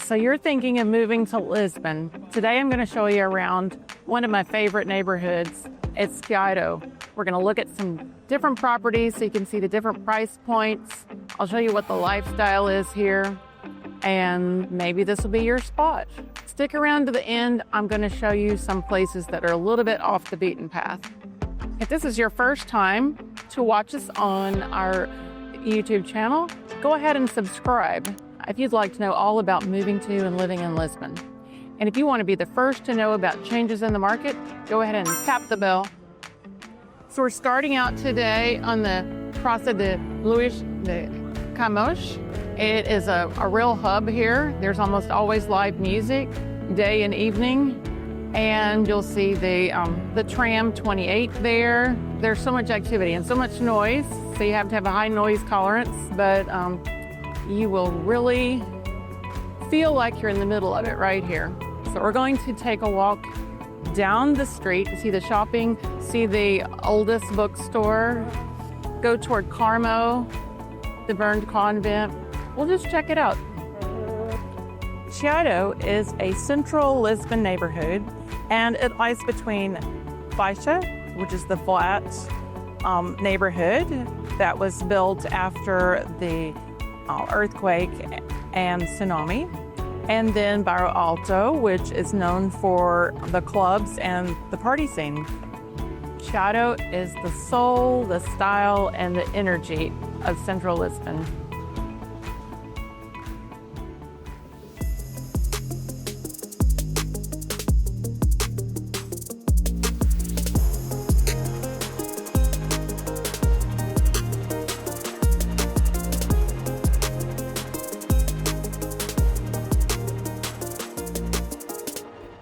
So you're thinking of moving to Lisbon. Today I'm going to show you around one of my favorite neighborhoods. It's Chiado. We're going to look at some different properties so you can see the different price points. I'll show you what the lifestyle is here, and maybe this will be your spot. Stick around to the end. I'm going to show you some places that are a little bit off the beaten path. If this is your first time to watch us on our YouTube channel, go ahead and subscribe if you'd like to know all about moving to and living in Lisbon. And if you want to be the first to know about changes in the market, go ahead and tap the bell. So we're starting out today on the Praça de Luís de Camões. It is a real hub here. There's almost always live music, day and evening. And you'll see the tram 28 there. There's so much activity and so much noise, so you have to have a high noise tolerance, but you will really feel like you're in the middle of it right here. So we're going to take a walk down the street to see the shopping, see the oldest bookstore, go toward Carmo, the burned convent. We'll just check it out. Chiado is a central Lisbon neighborhood, and it lies between Praça, which is the flat neighborhood that was built after the earthquake and tsunami, and then Barro Alto, which is known for the clubs and the party scene. Chiado is the soul, the style, and the energy of central Lisbon.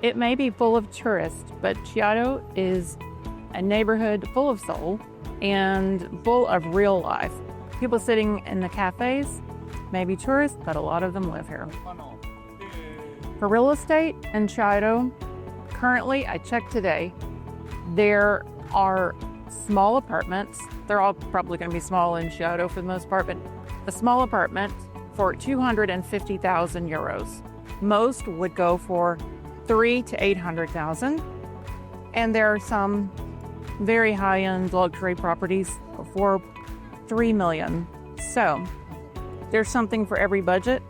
It may be full of tourists, but Chiado is a neighborhood full of soul and full of real life. People sitting in the cafes may be tourists, but a lot of them live here. For real estate in Chiado, currently, I checked today, there are small apartments. They're all probably going to be small in Chiado for the most part, but a small apartment for 250,000 euros. Most would go for 300,000 to 800,000, and there are some very high-end luxury properties for 3 million. So there's something for every budget,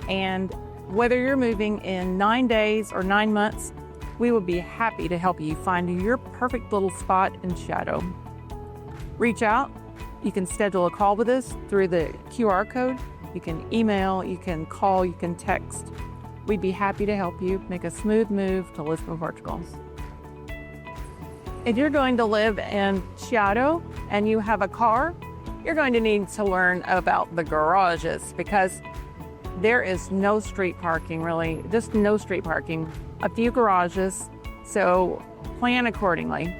and whether you're moving in 9 days or 9 months, we will be happy to help you find your perfect little spot in Chiado. Reach out. You can schedule a call with us through the QR code. You can email, you can call, you can text. We'd be happy to help you make a smooth move to Lisbon, Portugal. If you're going to live in Chiado and you have a car, you're going to need to learn about the garages, because there is no street parking, really, just no street parking. A few garages, so plan accordingly.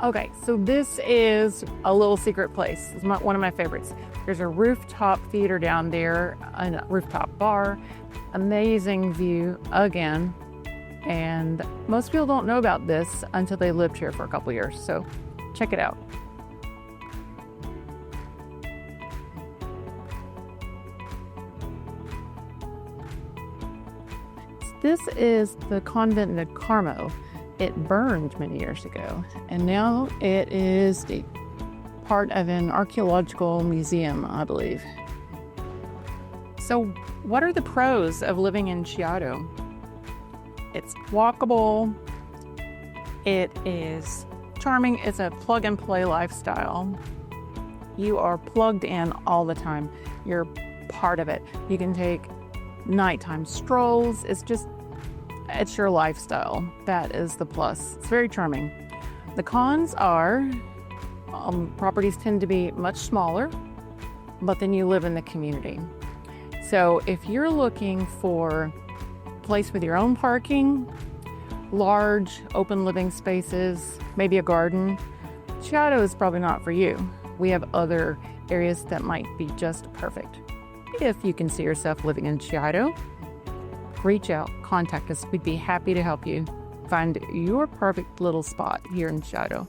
Okay, so this is a little secret place. It's one of my favorites. There's a rooftop theater down there, a rooftop bar, amazing view again. And most people don't know about this until they lived here for a couple years. So check it out. This is the convent of Carmo. It burned many years ago, and now it is the part of an archaeological museum, I believe. So what are the pros of living in Chiado? It's walkable, it is charming, it's a plug and play lifestyle. You are plugged in all the time. You're part of it. You can take nighttime strolls. It's your lifestyle. That is the plus. It's very charming. The cons are properties tend to be much smaller, but then you live in the community. So if you're looking for a place with your own parking, large open living spaces, maybe a garden, Chiado is probably not for you. We have other areas that might be just perfect. If you can see yourself living in Chiado, reach out, contact us. We'd be happy to help you find your perfect little spot here in Chiado.